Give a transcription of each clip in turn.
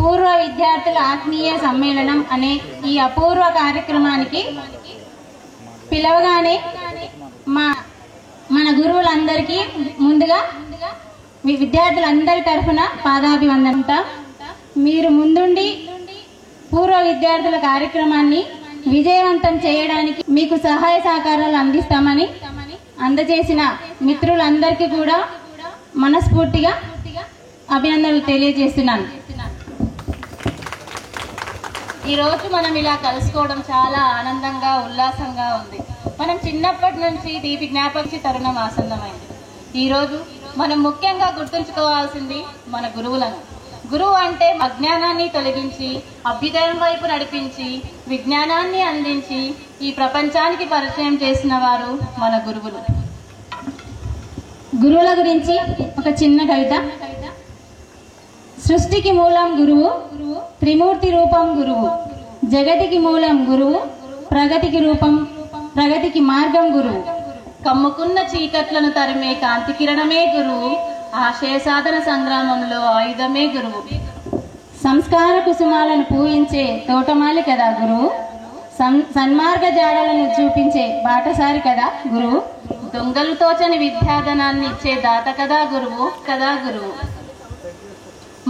పూర్వ విద్యార్థుల ఆత్మీయ సమ్మేళనం అనే ఈ అపూర్వ కార్యక్రమానికి పిలవగానే మన గురువులందరికీ ముందుగా మీ విద్యార్థులందరి తరఫున పాదాభివందనం. మీరు ముందుండి పూర్వ విద్యార్థుల కార్యక్రమాన్ని విజయవంతం చేయడానికి మీకు సహాయ సహకారాలు అందిస్తామని అందజేసిన మిత్రులందరికీ కూడా మనస్ఫూర్తిగా అభినందనలు తెలియజేస్తున్నాను. ఈరోజు మనం ఇలా కలుసుకోవడం చాలా ఆనందంగా ఉల్లాసంగా ఉంది. మనం చిన్నప్పటి నుంచి తీపి జ్ఞాపక తరుణం ఆసన్నమైంది. ఈరోజు మనం ముఖ్యంగా గుర్తుంచుకోవాల్సింది మన గురువులను. గురువు అంటే అజ్ఞానాన్ని తొలగించి అభ్యుదయం వైపు నడిపించి విజ్ఞానాన్ని అందించి ఈ ప్రపంచానికి పరిచయం చేసిన వారు మన గురువులు. గురువుల గురించి ఒక చిన్న కవిత. సృష్టికి మూలం గురువు, త్రిమూర్తి రూపం గురువు, జగతికి మూలం గురువు, ప్రగతికి మార్గం గురువు, కమ్ముకున్న చీకట్లను తరిమే కాంతి కిరణమే గురువు, ఆశయ సాధన సంగ్రామంలో ఆయుధమే గురువు, సంస్కార కుసుమాలను పూయించే తోటమాలి కదా గురువు, సన్మార్గ జాడలను చూపించే బాటసారి కదా గురువు, దొంగలు తోచని విద్యాధనాన్ని ఇచ్చే దాత కదా గురువు.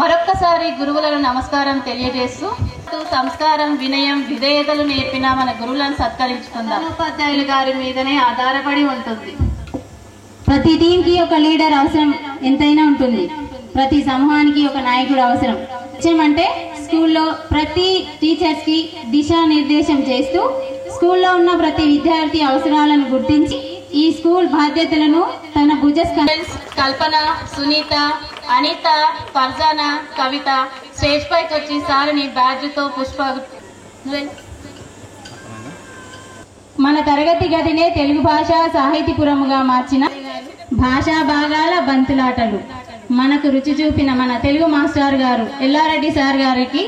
మరొక్కసారి గురువులను నమస్కారం తెలియజేస్తూ సంస్కారం, వినయం, విధేయతలు నేర్పిన మన గురువులను సత్కరించుకుందాం. ఉపాధ్యాయుల గారి మీదనే ఆధారపడి ఉంటుంది. ప్రతి టీంకి ఒక లీడర్ అవసరం ఎంతైనా ఉంటుంది. ప్రతి సమూహానికి ఒక నాయకుడు అవసరం. అంటే స్కూల్లో ప్రతి టీచర్స్ కి దిశానిర్దేశం చేస్తూ స్కూల్లో ఉన్న ప్రతి విద్యార్థి అవసరాలను గుర్తించి ఈ స్కూల్ బాధ్యతలను తన కల్పన, సునీత, అనిత, ఫర్జానా, కవిత స్టేజ్ పైకి వచ్చి సార్ని బ్యాడ్జ్తో మన తరగతి గదినే తెలుగు భాష సాహితీపురముగా మార్చిన భాషా భాగాల బంతులాటలు మనకు రుచి చూపిన మన తెలుగు మాస్టర్ గారు ఎల్లారెడ్డి సార్ గారికి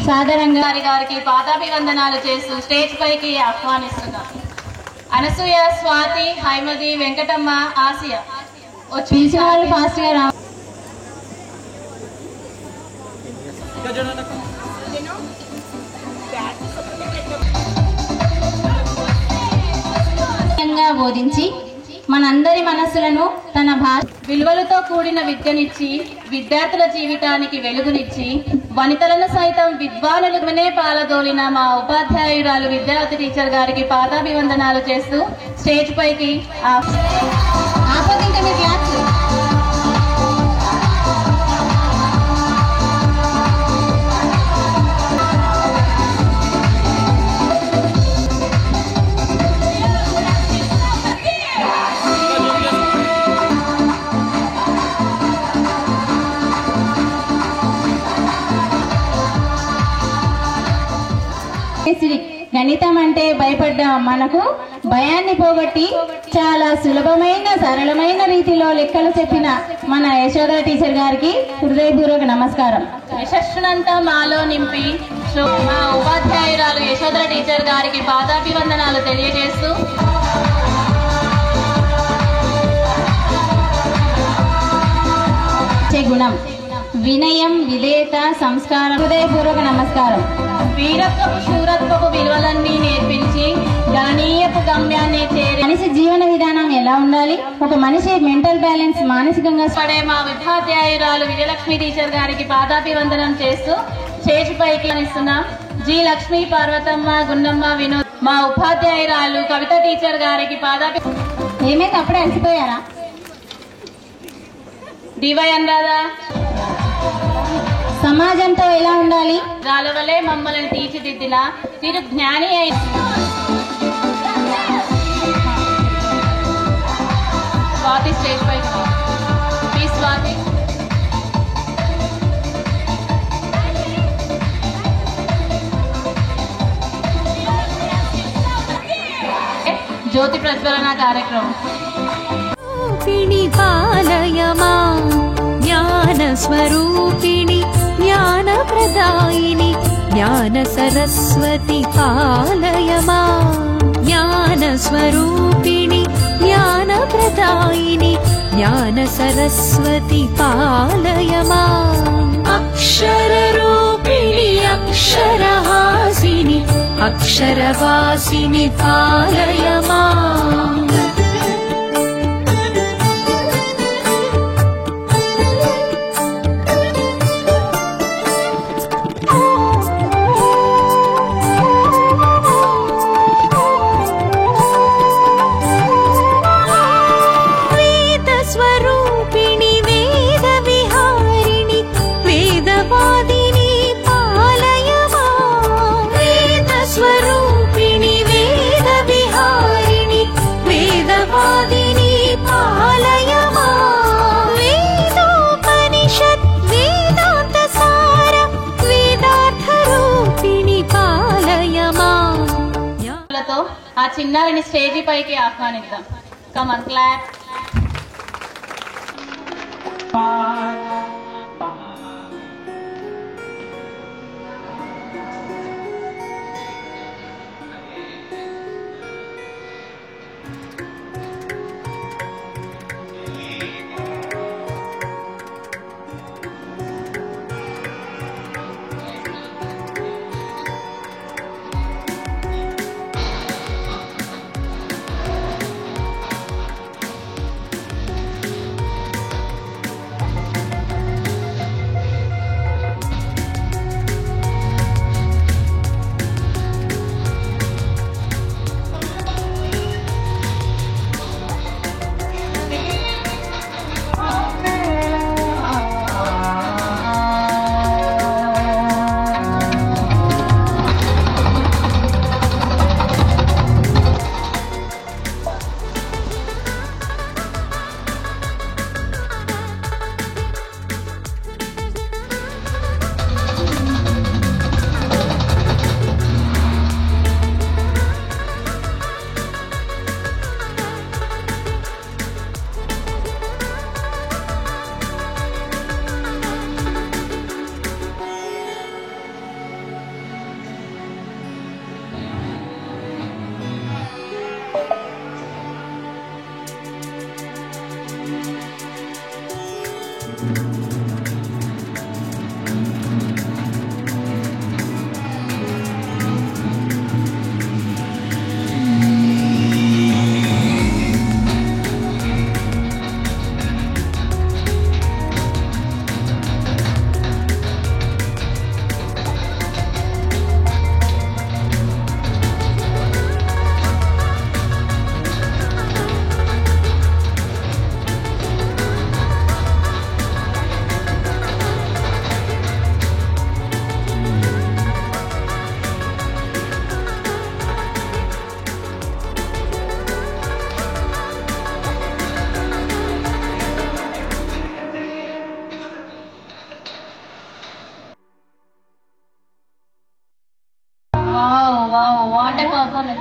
సాదరంగా గారికి పాదాభివందనాలు చేస్తూ స్టేజ్ పైకి ఆహ్వానిస్తున్నాం. అనసూయ, స్వాతి, హైమది, వెంకటమ్మ, ఆసియా వచ్చి వాళ్ళు ఫాస్ట్ గా బోధించి మనందరి మనస్సులను తన భాష విలువలతో కూడిన విద్యనిచ్చి విద్యార్థుల జీవితానికి వెలుగునిచ్చి వనితలను సైతం విద్వానులనే పాలదోలిన మా ఉపాధ్యాయురాలు విద్యార్థి టీచర్ గారికి పాదాభివందనాలు చేస్తూ స్టేజ్ పైకి గణితం అంటే భయపడ్డ మనకు భయాన్ని పోగొట్టి చాలా సులభమైన సరళమైన రీతిలో లెక్కలు చెప్పిన మన యశోద టీచర్ గారికి హృదయపూర్వక నమస్కారం. యశస్సునంతా మాలో నింపి మా ఉపాధ్యాయురాలు యశోద టీచర్ గారికి పాదాభివందనాలు తెలియజేస్తూ గుణం, వినయం, విధేయత, సంస్కారం. హృదయపూర్వక నమస్కారం. వీరత్వపు, శూరత్వపు విలువలన్నీ నేర్పించి గణనీయపు గమ్యాన్ని చేరి మనిషి జీవన విధానం ఎలా ఉండాలి, ఒక మనిషి మెంటల్ బ్యాలెన్స్ మానసికంగా పడే మా ఉపాధ్యాయురాలు విజయలక్ష్మి టీచర్ గారికి పాదాభివందనం చేస్తూ స్టేజ్ పైకి ఇస్తున్నాం. జి లక్ష్మి, పార్వతమ్మ, గున్నమ్మ, వినోద్. మా ఉపాధ్యాయురాలు కవిత టీచర్ గారికి ఏమైతే అప్పుడే అలసిపోయారా? డివై అనురాధా. సమాజంతో ఎలా ఉండాలి, గాలవలే మమ్మల్ని తీర్చిదిద్దిన తిరు జ్ఞాని అయిన స్వాతి స్టేజ్ పై ప్లీజ్. స్వాతి. జ్యోతి ప్రజ్వలన కార్యక్రమం. జ్ఞాన స్వరూపిణి, జ్ఞాన ప్రదాయిని, జ్ఞాన సరస్వతి పాలయ మాం. జ్ఞాన స్వరూపిణి, జ్ఞాన ప్రదాయిని, జ్ఞాన సరస్వతి పాలయ మాం. అక్షర రూపిణి అక్షరవాసిని పాలయ మాం. ఆ చిన్నారిని స్టేజీ పైకి ఆహ్వానిద్దాం. Come on clap.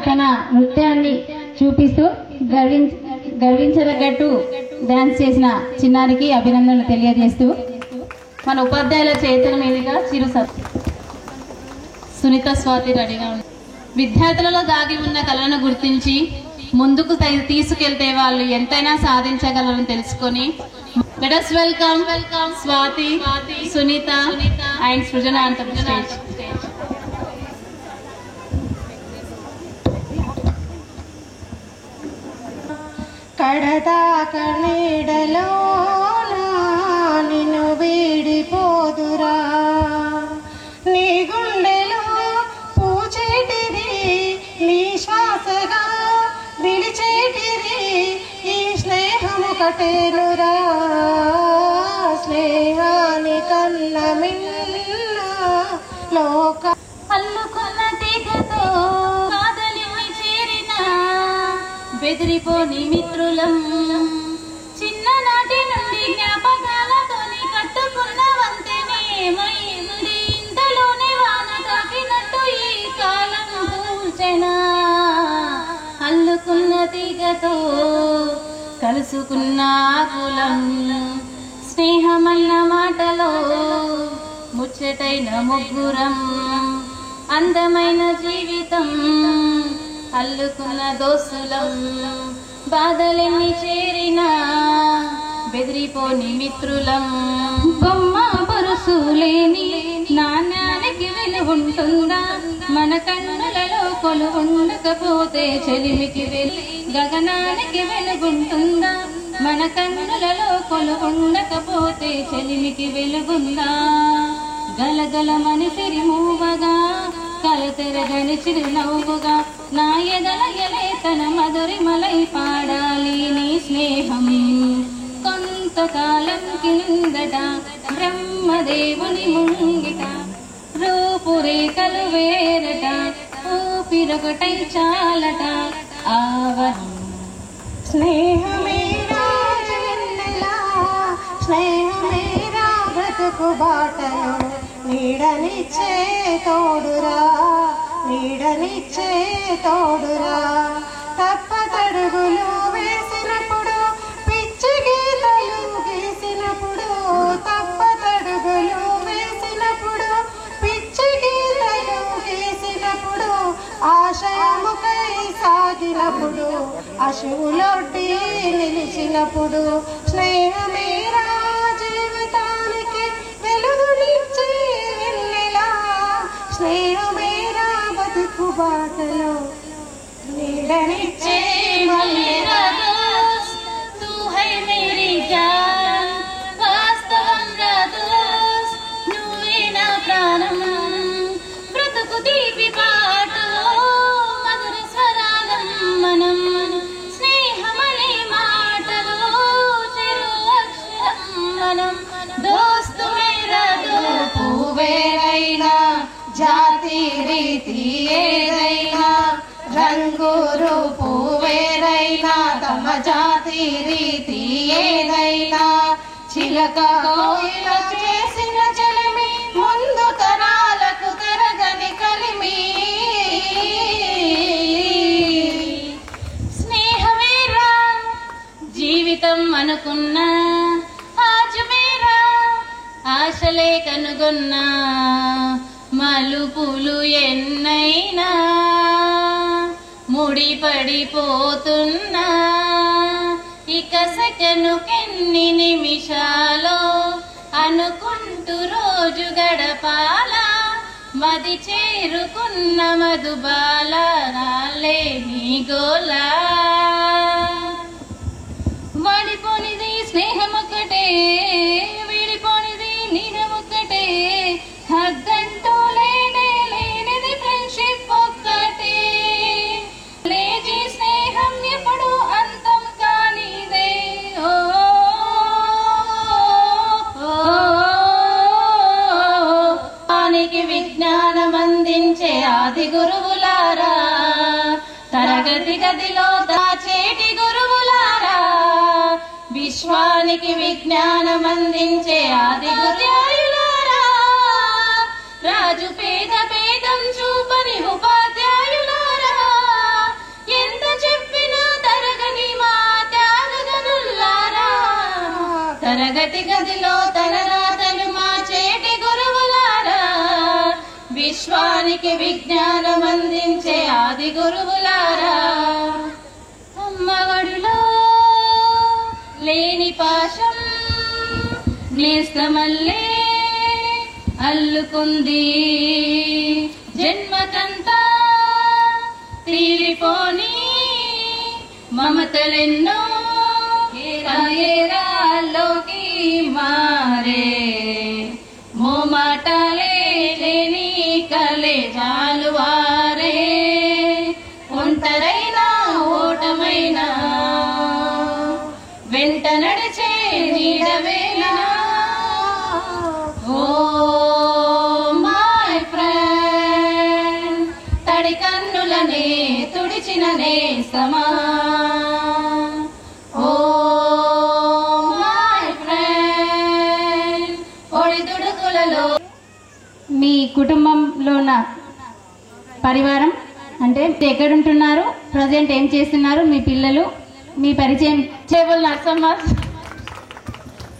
తన నృత్యాన్ని చూపిస్తూ గర్వించదగ్గట్టు డాన్స్ చేసిన చిన్నారికి అభినందనలు తెలియజేస్తూ మన ఉపాధ్యాయుల చేతుల మీదుగా చిరు సునీత స్వాతి రెడీగా ఉంది. విద్యార్థులలో దాగి ఉన్న కళలను గుర్తించి ముందుకు తీసుకెళ్తే వాళ్ళు ఎంతైనా సాధించగలరని తెలుసుకొని let us welcome Swathi, Sunitha and Srujana అంత స్టేజ్. కడదాక నీడలో నిన్ను వీడిపోదురా, నీ గుండెలో పూచేటిది నీ శ్వాసగా నిలిచేటిది ఈ స్నేహము కటేలురా, స్నేహాని కన్న మిన్న లోక అల్లుకున్న తీగతో కాదలిని చేరిన బెదిరిపోని మిత్రులం, చిన్ననాటి నుండి జ్ఞాపకాలతోని కట్టుకున్న వంతెనే ఏమైంది, ఇంతలోనే వాన తాకినట్టు ఈ కాలం కూల్చెనా, అల్లుకున్న తీగతో కలుసుకున్న కులం, స్నేహమన్న మాటలో ముచ్చటైన ముగ్గురం, అందమైన జీవితం అల్లుకున్న దోస్తులం, బాధలెన్ని చేరినా బెదిరిపోని మిత్రులం, బొమ్మ పరుసు లేని నాణ్యానికి విలువ ఉంటుందా మన కన్నులలో కొలువుండకపోతే చెలిమికి వెళ్ళి గగనానికి వెలుగుంటుందా మన కన్నులలో కొలువుండకపోతే చెలిమికి వెలుగుందా గలగల మనిసిరి మూవగా కలతెరగని చిరునవ్వుగా నా ఎదల ఎలేతన మధురిమలై పాడాలి నీ స్నేహం కొంతకాలం కిందట బ్రహ్మదేవుని ముంగిట రూపురేఖలు వేరట ఊపిరొకటై చాలట ఆవరం స్నేహమే రాజవెన్నెలా స్నేహమే రా బ్రతుకు బాటలో నీడనిచ్చే తోడురా నీడనిచ్చే తోడురా తప్పతడుగులు వేసినప్పుడు పిచ్చి గీతలు గీసినప్పుడు తప్పతడుగులు వేసినప్పుడు పిచ్చి గీతలు గీసినప్పుడు ఆశయముకై సాగినప్పుడు అశువులొడ్డి నిలిచినప్పుడు స్నేహమే రా జీవితానికి వెలుగునిచ్చే వెన్నెలా స్నేహమే రా బతుకు బాటలో నీడనిచ్చే మల్లెలా तू है मेरी जान వాస్తవంగా దోస్ నువ్వే నా ప్రాణం బ్రతుకు దీపి పాటలో మధుర స్వరాగం మనం స్నేహమనే మాటలో చెరు అక్షరం మనం దోస్తు మేరా దోస్తు వేరైనా జాతి రీతి ఏదైనా రంగు రూపు వేరైనా తమ జాతి రీతి ఏదైనా చిలక కోయిల చేసిన చెలిమి ముందు తరాలకు తరగని కలిమి స్నేహమేరా జీవితం అనుకున్నా ఆజమేరా ఆశలే కనుగొన్నా మలుపులు ఎన్నైనా ముడిపడిపోతున్నా ఇక సెకనుకెన్ని నిమిషాలో అనుకుంటూ రోజు గడపాల మది చేరుకున్న మధుబాల రాలే నీ గోలా వాడిపోనిది స్నేహం ఒక్కటే విడిపోనిది నిజం ఒక్కటే హద్దంటూ లేనే లేనిది ఫ్రెండ్షిప్ ఒక్కటే లేజీ స్నేహం ఎప్పుడు అంతం కానిదే ఓ ఆనికి విజ్ఞానం అందించే ఆది గురువులారా తరగతి గదిలో దాచేటి గురువులారా విశ్వానికి విజ్ఞానం అందించే ఆది గురువులారా రాజు పేద భేదం చూపని ఉపాధ్యాయులారా ఎంత చెప్పినా తరగని మా త్యాగగనులారా తరగతి గదిలో తలరాతలు మార్చేటి గురువులారా విశ్వానికి విజ్ఞానం అందించే ఆది గురువులారా అమ్మఒడిలో లేని పాశం నేస్తమల్లే అల్లుకుంది జన్మకంతా తీరిపోని మమతలెన్నో ఏరాల్లోకి మారే మోమాటాలే లేని కలేజాలు వారే ఒంటరైనా ఓటమైనా వెంట నడిచే నీడవేనా ఓ మై ఫ్రెండ్ తడి కన్నులనే తుడిచిన నేస్తమా ఓ మై ఫ్రెండ్ ఒడిదుడుకులలో మీ కుటుంబంలో ఉన్న పరివారం అంటే ఎక్కడుంటున్నారు ప్రజెంట్ ఏం చేస్తున్నారు మీ పిల్లలు మీ పరిచయం టేబుల్ నర్సమ్మ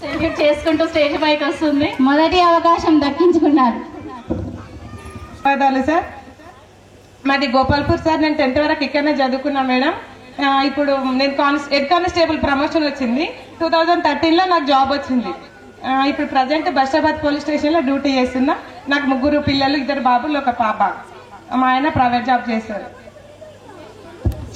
సెల్యూట్ చేసుకుంటూ స్టేజ్ పైకి వస్తుంది. మొదటి అవకాశం దక్కించుకున్నారు. ధన్యవాదాలు సార్. మాది గోపాల్పూర్ సార్. నేను 10th వరకు ఇక్కడనే చదువుకున్నా మేడం. ఇప్పుడు నేను హెడ్ కానిస్టేబుల్ ప్రమోషన్ వచ్చింది. 2013లో నాకు జాబ్ వచ్చింది. ఇప్పుడు ప్రజెంట్ బషాబాద్ పోలీస్ స్టేషన్లో డ్యూటీ చేస్తున్నా. నాకు 3 పిల్లలు, 2 బాబులు, 1 పాప. మా ఆయన ప్రైవేట్ జాబ్ చేస్తారు.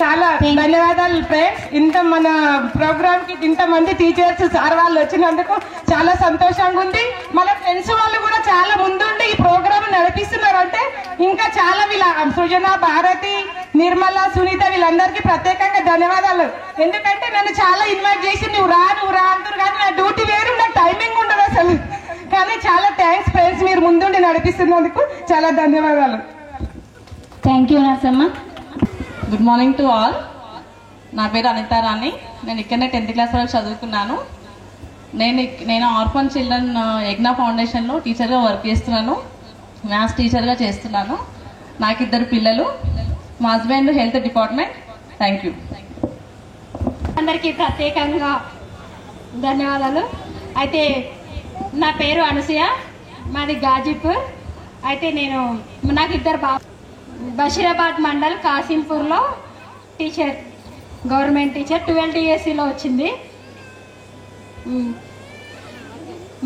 చాలా ధన్యవాదాలు ఫ్రెండ్స్. ఇంత మన ప్రోగ్రామ్ కి ఇంతమంది టీచర్స్ సార్ వాళ్ళు వచ్చినందుకు చాలా సంతోషంగా ఉంది. మన ఫ్రెండ్స్ వాళ్ళు కూడా చాలా ముందుండి ఈ ప్రోగ్రామ్ నడిపిస్తున్నారు. అంటే ఇంకా చాలా వీళ్ళ సృజన, భారతి, నిర్మల, సునీత వీళ్ళందరికీ ప్రత్యేకంగా ధన్యవాదాలు. ఎందుకంటే నన్ను చాలా ఇన్వైట్ చేసి నువ్వు రా అంటారు, కానీ నా డ్యూటీ వేరు, నాకు టైమింగ్ ఉండదు అసలు. కానీ చాలా థ్యాంక్స్ ఫ్రెండ్స్, మీరు ముందుండి నడిపిస్తున్నందుకు చాలా ధన్యవాదాలు. Thank you Narsamma. Good morning to all. నా పేరు అనితా రాణి. నేను ఇక్కడనే 10th క్లాస్ వరకు చదువుకున్నాను. నేను ఆర్ఫన్ చిల్డ్రన్ యజ్ఞ ఫౌండేషన్లో టీచర్గా వర్క్ చేస్తున్నాను. మ్యాథ్స్ టీచర్గా చేస్తున్నాను. నాకు 2 పిల్లలు. మా husband health department. Thank you. అందరికీ ప్రత్యేకంగా ధన్యవాదాలు. అయితే నా పేరు అనసూయ, మాది గాజీపూర్. అయితే నాకు 2 బాబు. బషీరాబాద్ మండల్ కాసింపూర్లో టీచర్, గవర్నమెంట్ టీచర్. 12 DSCలో వచ్చింది.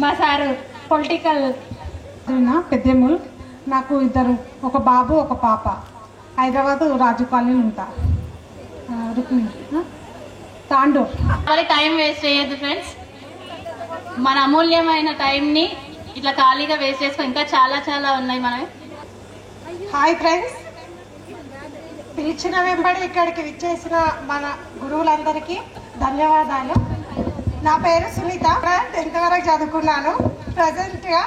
మా సారు పొలిటికల్. పెద్దెముల్. నాకు 2, 1 బాబు, 1 పాప. హైదరాబాద్ రాజు కాలనీలో ఉంటా. తాండూర్. టైం వేస్ట్ చేయొద్దు ఫ్రెండ్స్. మన అమూల్యమైన టైంని ఇట్లా ఖాళీగా వేస్ట్ చేసుకో. ఇంకా చాలా చాలా ఉన్నాయి మనవి. హాయ్ ఫ్రెండ్స్, పిలిచిన వెంబడి ఇక్కడికి విచ్చేసిన మన గురువులందరికీ ధన్యవాదాలు. నా పేరు సునీత. 10th వరకు చదువుకున్నాను. ప్రజెంట్గా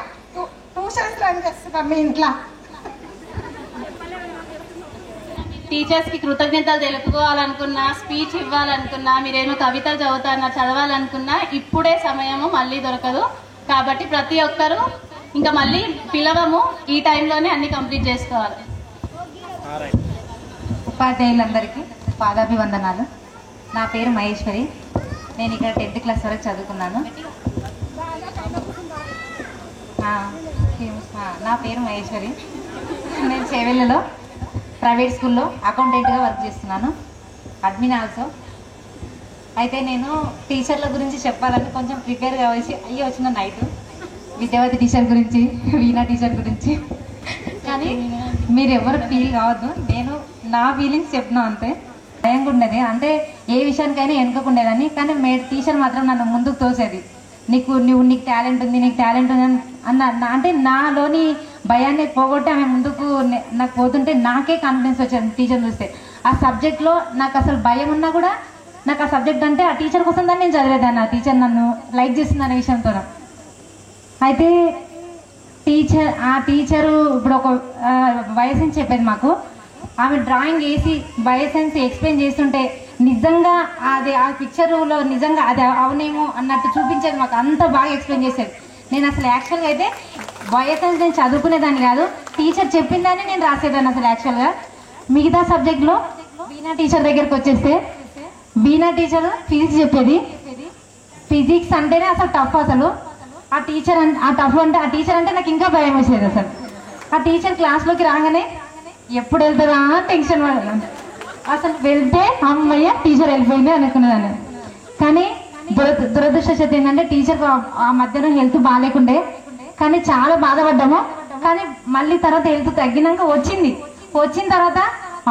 ట్యూషన్స్ రన్ చేస్తున్నాను మీ ఇంట్లో. టీచర్స్ కి కృతజ్ఞతలు తెలుపుకోవాలనుకున్నా, స్పీచ్ ఇవ్వాలనుకున్నా, మీరేమో కవితలు చదవాలనుకున్నా ఇప్పుడే సమయము మళ్ళీ దొరకదు. కాబట్టి ప్రతి ఒక్కరూ ఇంకా మళ్ళీ పిలవము, ఈ టైంలోనే అన్ని కంప్లీట్ చేసుకోవాలి. ఉపాధ్యాయులందరికీ పాదాభివందనాలు. నా పేరు మహేశ్వరి. నేను ఇక్కడ 10th క్లాస్ వరకు చదువుకున్నాను. నా పేరు మహేశ్వరి. నేను చేవెళ్ళలో ప్రైవేట్ స్కూల్లో అకౌంటెంట్గా వర్క్ చేస్తున్నాను, అడ్మిన్ ఆల్సో. అయితే నేను టీచర్ల గురించి చెప్పాలని కొంచెం ప్రిపేర్ కావాల్సి వచ్చిన నైట్ విద్యావతి టీచర్ గురించి, వీణా టీచర్ గురించి. కానీ మీరు ఎవరు ఫీల్ కావద్దు, నేను నా ఫీలింగ్స్ చెప్తున్నా అంతే. భయంగా ఉండేది, అంటే ఏ విషయానికైనా వెనుకకుండేదని. కానీ టీచర్ మాత్రం నన్ను ముందుకు తోసేది. నీకు టాలెంట్ ఉంది, నీకు టాలెంట్ ఉంది అన్న. అంటే నాలోని భయాన్ని పోగొట్టి ఆమె ముందుకు నాకు పోతుంటే నాకే కాన్ఫిడెన్స్ వచ్చేది టీచర్ చూస్తే. ఆ సబ్జెక్ట్లో నాకు అసలు భయం ఉన్నా కూడా నాకు ఆ సబ్జెక్ట్ అంటే ఆ టీచర్ కోసం దాన్ని నేను చదివేదాన్ని. ఆ టీచర్ నన్ను లైక్ చేస్తుంది అనే విషయంతో. అయితే ఆ టీచరు ఇప్పుడు ఒక బయోసైన్స్ చెప్పేది మాకు. ఆమె డ్రాయింగ్ వేసి బయోసైన్స్ ఎక్స్ప్లెయిన్ చేస్తుంటే నిజంగా అది ఆ పిక్చర్లో నిజంగా అది అవునేమో అన్నట్టు చూపించేది మాకు. అంత బాగా ఎక్స్ప్లెయిన్ చేసేది. నేను అసలు యాక్చువల్గా అయితే బయోసైన్స్ నేను చదువుకునేదాన్ని కాదు, టీచర్ చెప్పిందని నేను రాసేదాన్ని అసలు యాక్చువల్గా. మిగతా సబ్జెక్ట్లో వీణా టీచర్ దగ్గరికి వచ్చేస్తే వీణా టీచర్ ఫిజిక్స్ చెప్పేది. ఫిజిక్స్ అంటేనే అసలు టఫ్. అసలు ఆ టీచర్ ఆ టీచర్ అంటే నాకు ఇంకా భయం వేసేది అసలు. ఆ టీచర్ క్లాస్లోకి రాగానే ఎప్పుడు వెళ్తారా టెన్షన్ పడేదాన్ని. అసలు వెళ్తే అమ్మయ్య టీచర్ వెళ్ళిపోయింది అనుకునేదాన్ని. కానీ దురదృష్టవశాత్తు ఏంటంటే టీచర్ ఆ మధ్యలో హెల్త్ బాగాలేకుండే, కానీ చాలా బాధపడ్డాము. కానీ మళ్ళీ తర్వాత హెల్త్ తగ్గినాక వచ్చిన తర్వాత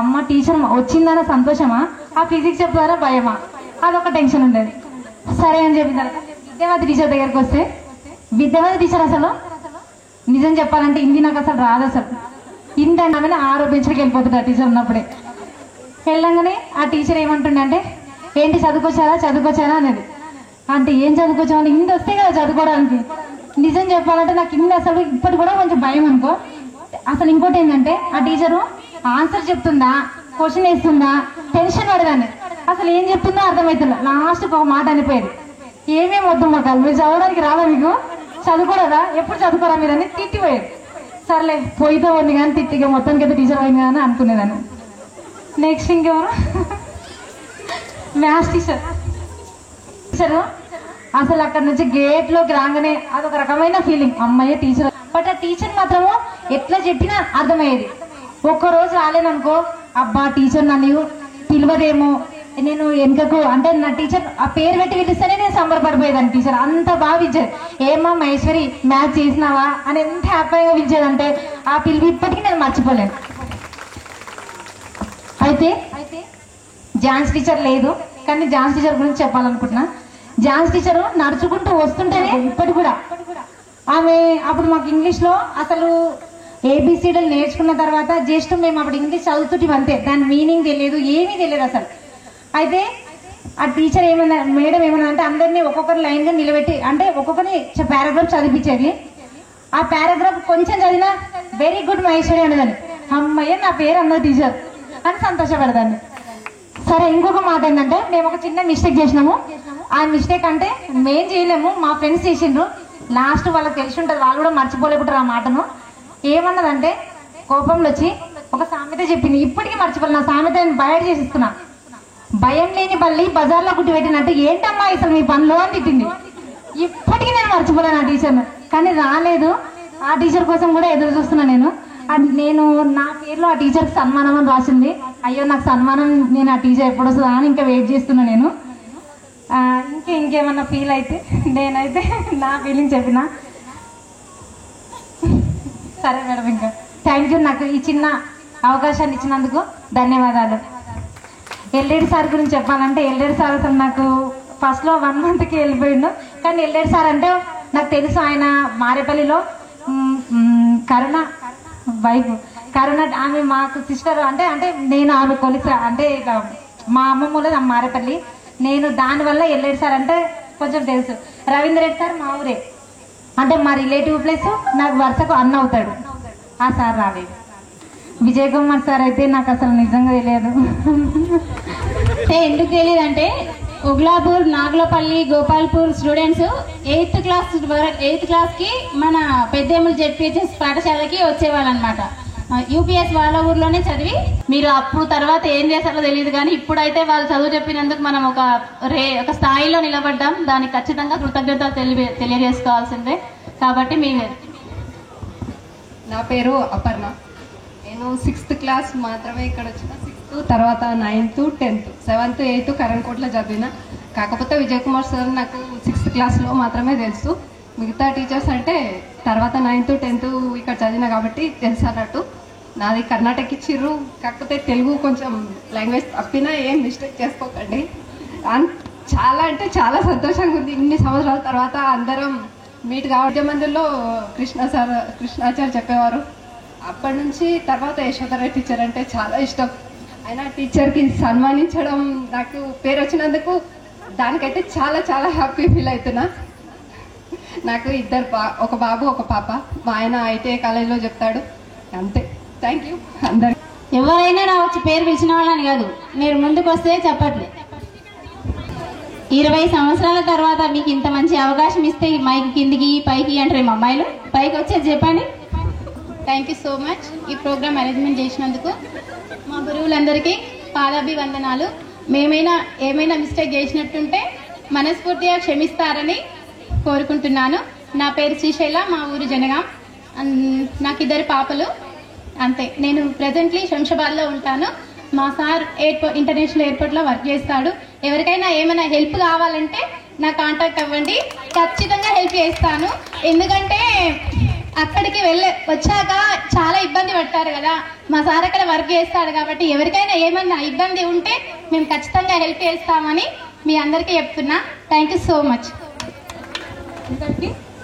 అమ్మ టీచర్ వచ్చిందన్న సంతోషమా, ఆ ఫిజిక్స్ చెప్తారా భయమా, అదొక టెన్షన్ ఉండేది. సరే అని చెప్పిన తర్వాత విద్యావతి టీచర్ దగ్గరికి వస్తే విద్యావతి టీచర్ అసలు నిజం చెప్పాలంటే హిందీ నాకు అసలు రాదు. అసలు హిందీ అంటే ఆరోపించడానికి వెళ్ళిపోతుంది ఆ టీచర్ ఉన్నప్పుడే. వెళ్ళంగానే ఆ టీచర్ ఏమంటుండే అంటే, ఏంటి చదువుకొచ్చారా అనేది. అంటే ఏం చదువుకొచ్చామని, హిందీ వస్తే కదా చదువుకోవడానికి. నిజం చెప్పాలంటే నాకు హిందీ అసలు ఇప్పటి కూడా కొంచెం భయం అనుకో. అసలు ఇంకోటి ఏంటంటే ఆ టీచరు ఆన్సర్ చెప్తుందా, క్వశ్చన్ వేస్తుందా, టెన్షన్ పడేదాన్ని. అసలు ఏం చెప్తుందో అర్థమవుతుందా. లాస్ట్కి ఒక మాట అనిపోయేది, ఏమేమి వద్దు మాకు, మీరు చదవడానికి రాదా, మీకు చదువుకోరా, ఎప్పుడు చదువుకోరా మీరు అని తిట్టిపోయేది. సర్లే పోయితే ఉంది కానీ తిట్టిగా మొత్తానికి అయితే టీచర్ పోయింది కానీ అనుకునేదాన్ని. నెక్స్ట్ ఇంకెవరు, మ్యాథ్స్ టీచరు అసలు అక్కడ నుంచి గేట్లోకి రాగానే అదొక రకమైన ఫీలింగ్, అమ్మాయి టీచర్. బట్ ఆ టీచర్ మాత్రము ఎట్లా చెప్పినా అర్థమయ్యేది. ఒక్కరోజు రాలేననుకో, అబ్బా టీచర్ నన్ను పిలవదేమో, నేను వెనుకకు అంటే నా టీచర్ ఆ పేరు పెట్టి పిలిస్తేనే నేను సంబరపడిపోయేదాన్ని. టీచర్ అంత బాగా పిలిచేది. ఏమా మహేశ్వరి మ్యాథ్స్ చేసినావా అని ఎంత హ్యాపీగా పిలిచేదంటే ఆ పిలుపు ఇప్పటికీ నేను మర్చిపోలేను. అయితే ఝాన్స్ టీచర్ లేదు, కానీ ఝాన్స్ టీచర్ గురించి చెప్పాలనుకుంటున్నా. ఝాన్స్ టీచర్ నడుచుకుంటూ వస్తుంటేనే ఇప్పటి కూడా ఆమె అప్పుడు మాకు ఇంగ్లీష్లో అసలు ఏబిసిడీలు నేర్చుకున్న తర్వాత జస్ట్ మేము అప్పుడు ఇంగ్లీష్ చదువుతుంటే అంతే, దాని మీనింగ్ తెలియదు, ఏమీ తెలియదు అసలు. అయితే ఆ టీచర్ ఏమన్నా మేడం ఏమన్నా అంటే అందరినీ ఒక్కొక్కరు లైన్గా నిలబెట్టి అంటే ఒక్కొక్కరిని పారాగ్రాఫ్ చదివించేది. ఆ పారాగ్రాఫ్ కొంచెం చదివినా వెరీ గుడ్ మహేశ్వరి అనేదాన్ని. అమ్మయ్య నా పేరు అన్నది టీచర్ అని సంతోషపడదాన్ని. సరే, ఇంకొక మాట ఏంటంటే మేము ఒక చిన్న మిస్టేక్ చేసినాము. ఆ మిస్టేక్ అంటే మేం చేయలేము, మా ఫ్రెండ్స్ చేసిండ్రు. లాస్ట్ వాళ్ళకి తెలిసి ఉంటుంది, వాళ్ళు కూడా మర్చిపోలేకుంటారు ఆ మాటను. ఏమన్నదంటే కోపంలో వచ్చి ఒక సామెత చెప్పింది, ఇప్పటికీ మర్చిపోలేదు. నా సామెత నేను బయట చేసిస్తున్నా. భయం లేని బల్లి బజార్లో గుట్టి పెట్టినట్టు ఏంటమ్మా అసలు మీ పనిలో అని తిట్టింది. ఇప్పటికీ నేను మర్చిపోలేను ఆ టీచర్ను. కానీ రాలేదు, ఆ టీచర్ కోసం కూడా ఎదురు చూస్తున్నా నేను. నేను నా పేరులో ఆ టీచర్కి సన్మానం అని రాసింది. అయ్యో నాకు సన్మానం, నేను ఆ టీచర్ ఎప్పుడు వస్తుందా అని ఇంకా వెయిట్ చేస్తున్నా నేను. ఇంకేమన్నా ఫీల్ అయితే నేనైతే నా ఫీలింగ్ చెప్పిన. సరే మేడం, ఇంకా థ్యాంక్ యూ. నాకు ఈ చిన్న అవకాశాన్ని ఇచ్చినందుకు ధన్యవాదాలు. ఎల్లేడి సార్ గురించి చెప్పాలంటే ఎల్లేడి సార్ అసలు నాకు ఫస్ట్లో 1 monthకి వెళ్ళిపోయిండు. కానీ ఎల్లేడి సార్ అంటే నాకు తెలుసు, ఆయన మారేపల్లిలో కరుణ వైఫ్, కరుణ ఆమె మాకు సిస్టర్. అంటే నేను ఆమె కొలిస అంటే మా అమ్మమ్మలో మారేపల్లి. నేను దానివల్ల ఎల్లేడి సార్ అంటే కొంచెం తెలుసు. రవీంద్ర రెడ్డి సార్ మా ఊరే, అంటే మా రిలేటివ్ ప్లేస్, నాకు వరుసకు అన్న అవుతాడు. ఆ సార్ రాలేదు. విజయ్ కుమార్ సార్ అయితే నాకు అసలు నిజంగా తెలియదు. ఎందుకు తెలియదు అంటే ఉగ్లాపూర్, నాగులపల్లి, గోపాల్పూర్ స్టూడెంట్స్ 8th క్లాస్కి మన పెద్దేములు జెడ్పీహెచ్ఎస్ పాఠశాలకి వచ్చేవాళ్ళు అనమాట. యూపీఎస్ వాళ్ళ ఊర్లోనే చదివి మీరు అప్పుడు తర్వాత ఏం చేశారో తెలియదు, కానీ ఇప్పుడైతే వాళ్ళు చదువు చెప్పినందుకు మనం ఒక స్థాయిలో నిలబడ్డాం. దానికి ఖచ్చితంగా కృతజ్ఞతలు తెలియజేసుకోవాల్సిందే. కాబట్టి నా పేరు అపర్ణ. నేను 6th క్లాస్ మాత్రమే ఇక్కడ వచ్చిన. 6th తర్వాత 9th 10th 7th 8th కరణ్కోట్లో చదివిన. కాకపోతే విజయ్ కుమార్ సార్ నాకు 6th క్లాస్లో మాత్రమే తెలుసు. మిగతా టీచర్స్ అంటే తర్వాత 9th 10th ఇక్కడ చదివిన కాబట్టి తెలుసు అన్నట్టు. నాది కర్ణాటక ఇచ్చిర్రు, కాకపోతే తెలుగు కొంచెం లాంగ్వేజ్ తప్పినా ఏం మిస్టేక్ చేసుకోకండి. చాలా అంటే చాలా సంతోషంగా ఉంది. ఇన్ని సంవత్సరాల తర్వాత అందరం మీట్ కావడం. మందిలో కృష్ణాచార్య చెప్పేవారు. అప్పటి నుంచి తర్వాత యశోధర టీచర్ అంటే చాలా ఇష్టం. అయినా టీచర్కి సన్మానించడం, నాకు పేరు వచ్చినందుకు దానికైతే చాలా చాలా హ్యాపీ ఫీల్ అవుతున్నా. నాకు ఒక బాబు ఒక పాప. మా ఆయన ఐటీఐ కాలేజీలో చెప్తాడు. అంతే. థ్యాంక్ యూ అందరు. ఎవరైనా నా వచ్చి పేరు పిలిచిన వాళ్ళని కాదు, మీరు ముందుకు వస్తే చెప్పట్లే. 20 సంవత్సరాల తర్వాత మీకు ఇంత మంచి అవకాశం ఇస్తే మైక్ కిందికి పైకి అంటారు మా అమ్మాయిలు. పైకి వచ్చేది చెప్పండి. థ్యాంక్ యూ సో మచ్ ఈ ప్రోగ్రామ్ అరేంజ్మెంట్ చేసినందుకు. మా గురువులందరికీ పాదాభివందనాలు. ఏమైనా మిస్టేక్ చేసినట్టుంటే మనస్ఫూర్తిగా క్షమిస్తారని కోరుకుంటున్నాను. నా పేరు శ్రీశైల, మా ఊరు జనగాం. నాకు 2 పాపలు. అంతే. నేను ప్రెజెంట్లీ శంషాబాద్లో ఉంటాను. మా సార్ ఇంటర్నేషనల్ ఎయిర్పోర్ట్లో వర్క్ చేస్తాడు. ఎవరికైనా ఏమైనా హెల్ప్ కావాలంటే నా కాంటాక్ట్ అవ్వండి, ఖచ్చితంగా హెల్ప్ చేస్తాను. ఎందుకంటే అక్కడికి వచ్చాక చాలా ఇబ్బంది పడతారు కదా. మా సార్ అక్కడ వర్క్ చేస్తాడు కాబట్టి ఎవరికైనా ఏమైనా ఇబ్బంది ఉంటే మేము ఖచ్చితంగా హెల్ప్ చేస్తామని మీ అందరికీ చెప్తున్నా. Thank you so much.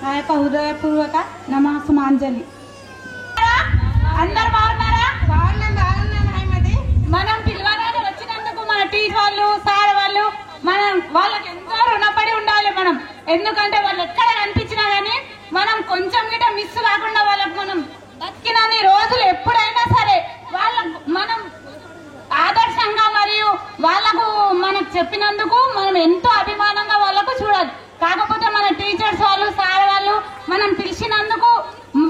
నా యొక్క హృదయపూర్వక నమస్సుమాంజలి. అందరు బాగున్నారా? మనం పిలవగానే వచ్చినందుకు మన టీచర్ వాళ్ళు, సార్ వాళ్ళు, మనం వాళ్ళకి ఎంతో రుణపడి ఉండాలి మనం. ఎందుకంటే వాళ్ళు ఎక్కడ కనిపించినా కానీ మనం కొంచెం గిట మిస్ కాకుండా వాళ్ళకు మనం బతికినన్ని రోజులు ఎప్పుడైనా సరే వాళ్ళకు మనం ఆదర్శంగా మరియు వాళ్ళకు మనకు చెప్పినందుకు మనం ఎంతో అభిమానంగా వాళ్ళకు చూడాలి. కాకపోతే మన టీచర్స్ వాళ్ళు, సార్ వాళ్ళు మనం పిలిచినందుకు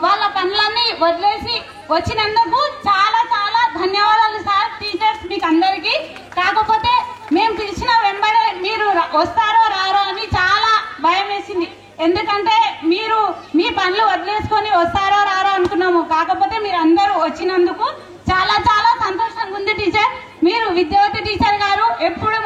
వాళ్ళ పనులన్నీ వదిలేసి వచ్చినందుకు చాలా చాలా ధన్యవాదాలు సార్, టీచర్స్ మీకు అందరికీ. కాకపోతే మేము పిలిచిన వెంబడే మీరు వస్తారో రారో అని చాలా భయం వేసింది. ఎందుకంటే మీరు మీ పనులు వదిలేసుకొని వస్తారో రారో అనుకున్నాము. కాకపోతే మీరు అందరూ వచ్చినందుకు చాలా చాలా సంతోషంగా ఉంది టీచర్. మీరు విద్యావతి టీచర్ గారు ఎప్పుడు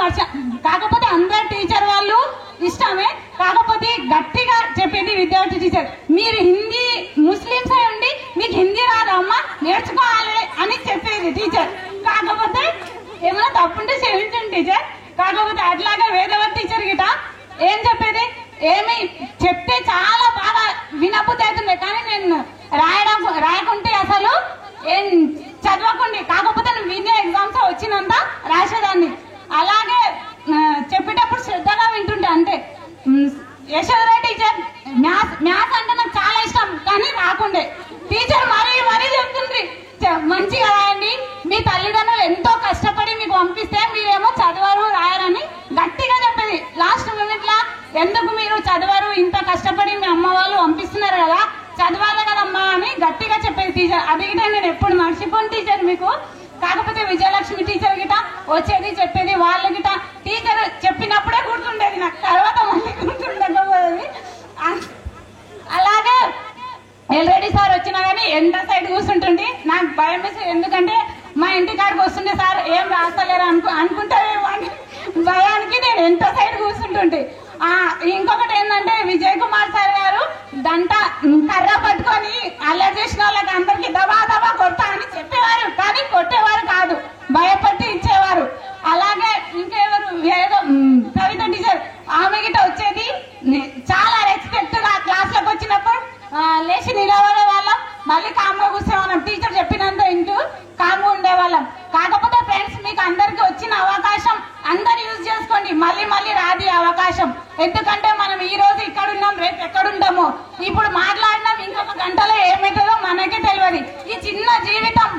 అమ్మ నేర్చుకోవాలి అని చెప్పేది టీచర్. కాకపోతే ఏమైనా తప్పుంటే క్షమించండి టీచర్. కాకపోతే అట్లాగే వేదవతి టీచర్ గిట ఏం చెప్పేది, ఏమి చెప్తే చాలా బాగా వినబుద్ధి అవుతుంది, కానీ నేను రాయకుంటే అసలు ఏం చదవకుండి, కాకపోతే నేను వినే ఎగ్జామ్స్ వచ్చినంత రాసేదాన్ని. అలాగే చెప్పేటప్పుడు శ్రద్ధగా వింటుండే అంతే. యశోదరా టీచర్ మ్యాథ్స్ అంటే నాకు చాలా ఇష్టం, కానీ రాకుండే. టీచర్ మరీ చెప్తుండ్రి మంచిగా రాయండి, మీ తల్లిదండ్రులు ఎంతో కష్టపడి మీకు పంపిస్తే మీరేమో చదవరు రాయరని గట్టిగా చెప్పేది. లాస్ట్ మినిట్ లా ఎందుకు మీరు చదవరు, ఇంత కష్టపడి మీ అమ్మ వాళ్ళు పంపిస్తున్నారు కదా, చదవాలి కదమ్మా అని గట్టిగా చెప్పేది టీచర్. అది గిట నేను ఎప్పుడు మర్చిపోను టీచర్ మీకు. కాకపోతే విజయలక్ష్మి టీచర్ గిట వచ్చేది చెప్పేది, వాళ్ళ గిట టీచర్ చెప్పినప్పుడే గుర్తుండేది నాకు, తర్వాత మళ్ళీ గుర్తుండకపోయేది. అలాగే ఎల్రెడీ సార్ వచ్చినా కానీ ఎంత సైడ్ కూర్చుంటుంది నాకు భయం వేసి, ఎందుకంటే మా ఇంటి కాడికి వస్తుండే సార్ ఏం రాస్తలేరు అనుకుంటారేమో అని భయానికి నేను ఎంత సైడ్ కూర్చుంటుంటే. ఇంకొకటి ఏంటంటే విజయ్ కుమార్ సార్ గారు దంట కర్ర పట్టుకొని అల్లరి చేసిన వాళ్ళకి అందరికి దబా దబా కొడతా అని చెప్పేవారు, కానీ కొట్టేవారు కాదు, భయపట్టి ఇచ్చేవారు. అలాగే ఇంకెవరు కవిత టీచర్, ఆమె గిట వచ్చేది చాలా రెస్పెక్ట్ గా క్లాస్ లోకి వచ్చినప్పుడు లేచి నిలబడే వాళ్ళం, మళ్ళీ కామ్గా కూర్చోవాళ్ళం, టీచర్ చెప్పినంత ఇంటూ కామ్గా ఉండేవాళ్ళం. కాకపోతే ఫ్రెండ్స్ మీకు అందరికి వచ్చిన అవకాశం అందరు యూజ్ చేసుకోండి, మళ్ళీ రాది అవకాశం. ఎందుకంటే మనం ఈ రోజు ఇక్కడ ఉన్నాం, రేపు ఎక్కడుంటామో, ఇప్పుడు మాట్లాడినాం, ఇంకొక గంటలో ఏమవుతుందో మనకే తెలియదు. ఈ చిన్న జీవితం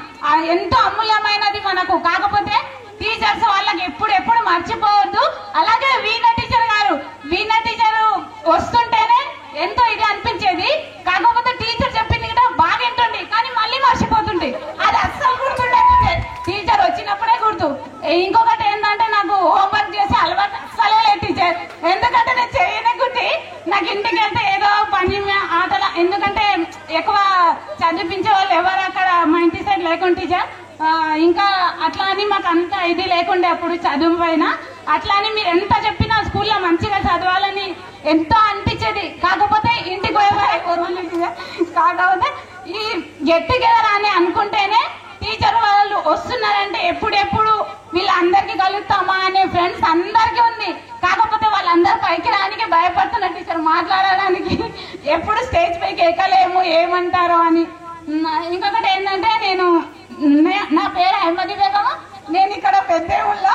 ఎంతో అమూల్యమైనది మనకు. కాకపోతే టీచర్స్ వాళ్ళకి ఎప్పుడు మర్చిపోవద్దు. అలాగే వీణ టీచర్ గారు, వీణ టీచర్ వస్తుంటేనే ఎంతో ఇది అనిపించేది, కాకపోతే టీచర్ చెప్పింది కూడా బాగా వింటుండే, కానీ మళ్ళీ మర్చిపోతుండే, అది అస్సలు గుర్తుండే, టీచర్ వచ్చినప్పుడే గుర్తు. ఇంకొకటి ఏంటంటే నాకు హోంవర్క్ చేసి అలవాటు అస్సలే లేదు టీచర్, ఎందుకంటే నేను చేయనకుంటే నాకు ఇంటికి వెళ్తే ఏదో పని ఆటల, ఎందుకంటే ఎక్కువ చదివించే వాళ్ళు ఎవరు అక్కడ మా ఇంటి సైడ్ లేకుండా టీచర్. ఇంకా అట్లా అని మాకు అంత ఇది లేకుండే అప్పుడు చదువు పైన. అట్లా అని మీరు ఎంత చెప్పినా స్కూల్లో మంచిగా చదవాలని ఎంతో అనిపించేది, కాకపోతే ఇంటికి పోయేవారు. కాకపోతే ఈ గెట్ టుగెదర్ అని అనుకుంటేనే టీచర్ వాళ్ళు వస్తున్నారంటే ఎప్పుడెప్పుడు వీళ్ళందరికీ కలుగుతామా అనే ఫ్రెండ్స్ అందరికీ ఉంది. కాకపోతే వాళ్ళందరూ పైకి రానికి భయపడుతున్నారు టీచర్, మాట్లాడడానికి ఎప్పుడు స్టేజ్ పైకి ఎక్కలేము ఏమంటారో అని. ఇంకొకటి ఏంటంటే నా పేరు అహ్మదీ బేగం, నేను ఇక్కడ పెద్దేముల్లో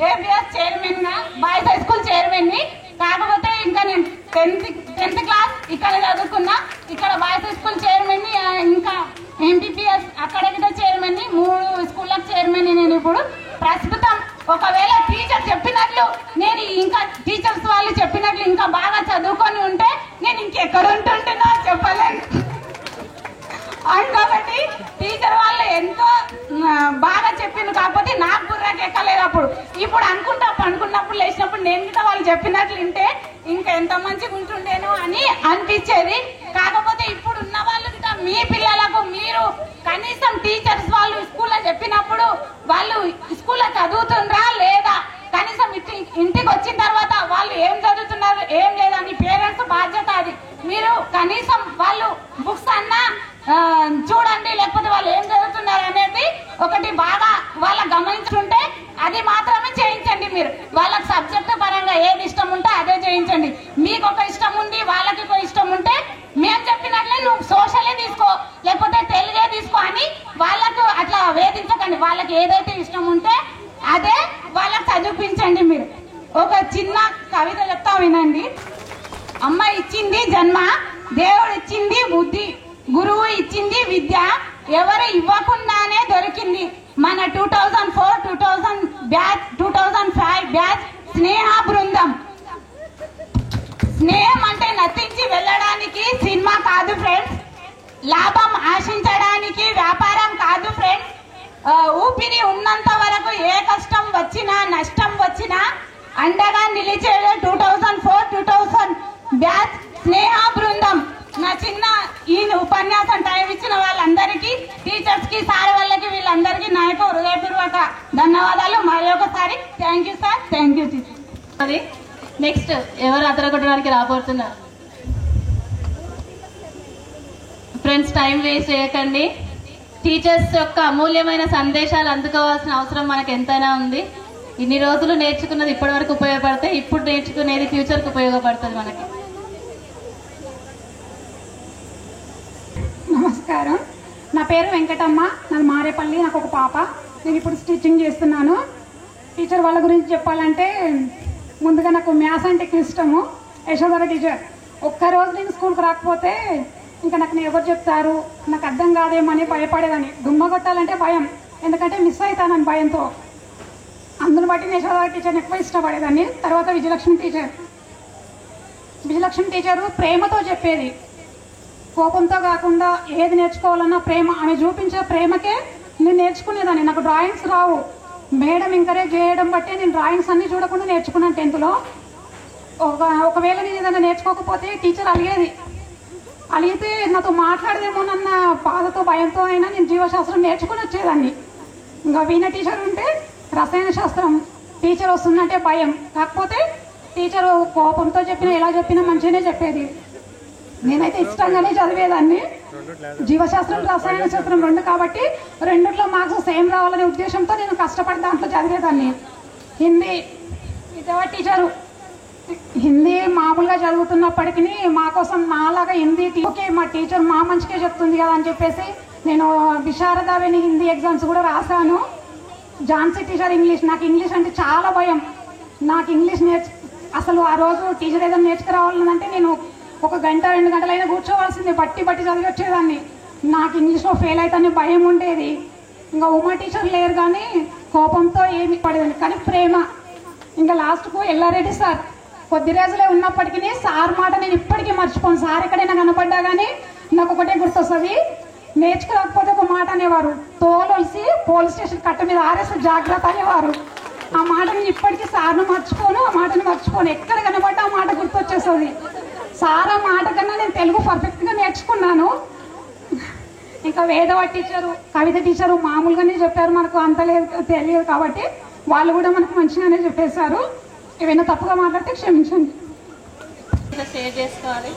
ఏపీఎస్ చైర్మన్ గా బాయ్స్ హై స్కూల్ చైర్మన్ ని. కాకపోతే ఇంకా నేను 10th క్లాస్ ఇక్కడ చదువుకున్నా, ఇక్కడ బాయ్స్ హై స్కూల్ చైర్మన్ ని, ఇంకా ఎంపీపీఎస్ అక్కడ చైర్మన్ ని, 3 స్కూళ్ళకి చైర్మన్ ని నేను ఇప్పుడు ప్రస్తుతం. ఒకవేళ టీచర్ చెప్పినట్లు నేను ఇంకా టీచర్స్ వాళ్ళు చెప్పినట్లు ఇంకా బాగా చదువుకొని ఉంటే నేను ఇంకెక్కడ ఉంటుంటున్నా చెప్పలేను. ఇంకొకటి టీచర్ వాళ్ళు ఎంతో బాగా చెప్పింది, కాకపోతే నాకు బుర్రకి ఎక్కలేదు అప్పుడు. ఇప్పుడు అనుకున్నప్పుడు లేచినప్పుడు నేను కూడా వాళ్ళు చెప్పినట్లు వింటే ఇంకా ఎంత మంచిగా ఉంటుండేనో అని అనిపించేది. కాకపోతే ఇప్పుడు ఉన్న వాళ్ళు కూడా మీ పిల్లలకు మీరు కనీసం టీచర్స్ వాళ్ళు స్కూల్లో చెప్పినప్పుడు వాళ్ళు స్కూల్లో చదువుతుండ్రా లేదా, కనీసం ఇంటికి వచ్చిన తర్వాత వాళ్ళు ఏం చదువుతున్నారు ఏం లేదని పేరెంట్స్ బాధ్యత అది. మీరు కనీసం వాళ్ళు బుక్స్ అన్నా చూడండి, లేకపోతే వాళ్ళు ఏం చదువుతున్నారు అనేది ఒకటి బాగా వాళ్ళ గమనించుంటే అది మాత్రమే చేయించండి. మీరు వాళ్ళకి సబ్జెక్ట్ పరంగా ఏది ఇష్టం ఉంటే అదే చేయించండి. మీకు ఒక ఇష్టం ఉంది, వాళ్ళకి ఒక ఇష్టం ఉంటే మేము చెప్పినట్లే నువ్వు సోషలే తీసుకో లేకపోతే తెలుగే తీసుకో అని వాళ్ళకు అట్లా వేధించకండి. వాళ్ళకి ఏదైతే ఇష్టం ఉంటే అదే వాళ్ళకి చదివించండి. మీరు ఒక చిన్న కవిత చెప్తా వినండి. అమ్మ ఇచ్చింది జన్మ, దేవుడు ఇచ్చింది బుద్ధి, గురువు ఇచ్చింది విద్య, ఎవరు ఇవ్వకుండానే దొరికింది మన 2004 2005 బ్యాచ్ స్నేహ బృందం. స్నేహం అంటే నటించి వెళ్ళడానికి సినిమా కాదు ఫ్రెండ్స్, లాభం ఆశించడానికి వ్యాపారం కాదు ఫ్రెండ్స్. ఊపిరి ఉన్నంత వరకు ఏ కష్టం వచ్చినా నష్టం వచ్చినా అండగా నిలిచేదే 2004 బ్యాచ్ స్నేహ బృందం. నా చిన్న ఈ ఉపన్యాసం టైం ఇచ్చిన వాళ్ళందరికీ, టీచర్స్ కి, సార్ వాళ్ళకి, వీళ్ళందరికీ నా యొక్క హృదయపూర్వక ధన్యవాదాలు. మరి ఒకసారి thank you sir, thank you teacher. Next ఎవరు అతరగొట్టడానికి రాబోతున్నారు? ఫ్రెండ్స్, టైం వేస్ట్ చేయకండి. టీచర్స్ యొక్క అమూల్యమైన సందేశాలు అందుకోవాల్సిన అవసరం మనకు ఎంతైనా ఉంది. ఇన్ని రోజులు నేర్చుకున్నది ఇప్పటి వరకు ఉపయోగపడితే ఇప్పుడు నేర్చుకునేది ఫ్యూచర్కి ఉపయోగపడుతుంది మనకి. నమస్కారం, నా పేరు వెంకటమ్మ, నాది మారేపల్లి. నాకు ఒక పాప. నేను ఇప్పుడు స్టిచ్చింగ్ చేస్తున్నాను. టీచర్ వాళ్ళ గురించి చెప్పాలంటే ముందుగా నాకు మ్యాథ్స్ అంటే ఇష్టము. యశోధర టీచర్. ఒక్కరోజు నేను స్కూల్కి రాకపోతే ఇంకా నాకు ఎవరు చెప్తారు, నాకు అర్థం కాదేమని భయపడేదాన్ని. దుమ్మ కొట్టాలంటే భయం, ఎందుకంటే మిస్ అవుతానని భయంతో. అందును బట్టి నేను యశోధర టీచర్ని ఎక్కువ ఇష్టపడేదాన్ని. తర్వాత విజయలక్ష్మి టీచర్. విజయలక్ష్మి టీచరు ప్రేమతో చెప్పేది, కోపంతో కాకుండా ఏది నేర్చుకోవాలన్నా ప్రేమ. ఆమె చూపించే ప్రేమకే నేను నేర్చుకునేదాన్ని. నాకు డ్రాయింగ్స్ రావు, మేడం ఎంకరేజ్ చేయడం బట్టే నేను డ్రాయింగ్స్ అన్నీ చూడకుండా నేర్చుకున్నాను 10th లో. ఒకవేళ నేను ఏదైనా నేర్చుకోకపోతే టీచర్ అలిగితే నాతో మాట్లాడదేమోనన్న బాధతో భయంతో అయినా నేను జీవశాస్త్రం నేర్చుకుని వచ్చేదాన్ని. ఇంకా వీణ టీచర్ ఉంటే రసాయన శాస్త్రం టీచర్ వస్తుందంటే భయం. కాకపోతే టీచరు కోపంతో చెప్పినా ఎలా చెప్పినా మంచిగానే చెప్పేది. నేనైతే ఇష్టంగానే చదివేదాన్ని. జీవశాస్త్రం రసాయన శాస్త్రం 2 కాబట్టి 2లో మార్క్స్ సేమ్ రావాలనే ఉద్దేశంతో నేను కష్టపడి దాంట్లో చదివేదాన్ని. హిందీ విజయవాడ టీచరు. హిందీ మామూలుగా చదువుతున్నప్పటికీ మా కోసం నాలాగా హిందీ ఓకే మా టీచర్ మా మంచిగా చెప్తుంది కదా అని చెప్పేసి నేను విశారదావేణి హిందీ ఎగ్జామ్స్ కూడా రాశాను. Jhansi teacher English. నాకు ఇంగ్లీష్ అంటే చాలా భయం. నాకు ఇంగ్లీష్ అసలు ఆ రోజు టీచర్ ఏదైనా నేర్చుకురావాలంటే నేను 1 గంట 2 గంటలైనా కూర్చోవలసింది. బట్టి చదివి వచ్చేదాన్ని. నాకు ఇంగ్లీష్లో ఫెయిల్ అవుతానే భయం ఉండేది. ఇంకా ఉమా టీచర్ లేరు కానీ కోపంతో ఏమి పడేదండి, కానీ ప్రేమ. ఇంకా లాస్ట్కు ఎల్లారెడ్డి సార్. కొద్ది రోజులే ఉన్నప్పటికీ సార్ మాట నేను ఇప్పటికీ మర్చిపోను. సార్ ఎక్కడైనా కనపడ్డా కానీ నాకు ఒకటే గుర్తొస్తుంది, నేర్చుకోకపోతే ఒక మాట అనేవారు, తోలొలిసి పోలీస్ స్టేషన్ కట్ట మీద ఆరేసి జాగ్రత్త అనేవారు. ఆ మాట నేను ఇప్పటికీ సార్ను మర్చిపోను, ఆ మాటను మర్చిపోను. ఎక్కడ కనపడ్డా ఆ మాట గుర్తొచ్చేస్తుంది. సార్ ఆ మాట కన్నా నేను తెలుగు పర్ఫెక్ట్గా నేర్చుకున్నాను. ఇంకా వేదవ టీచరు, కవిత టీచరు మామూలుగానే చెప్పారు, మనకు అంత తెలియదు కాబట్టి వాళ్ళు కూడా మనకు మంచిగానే చెప్పేశారు. ఏమైనా తప్పుగా మాట్లాడితే క్షమించండి. షేర్ చేసుకోవాలి.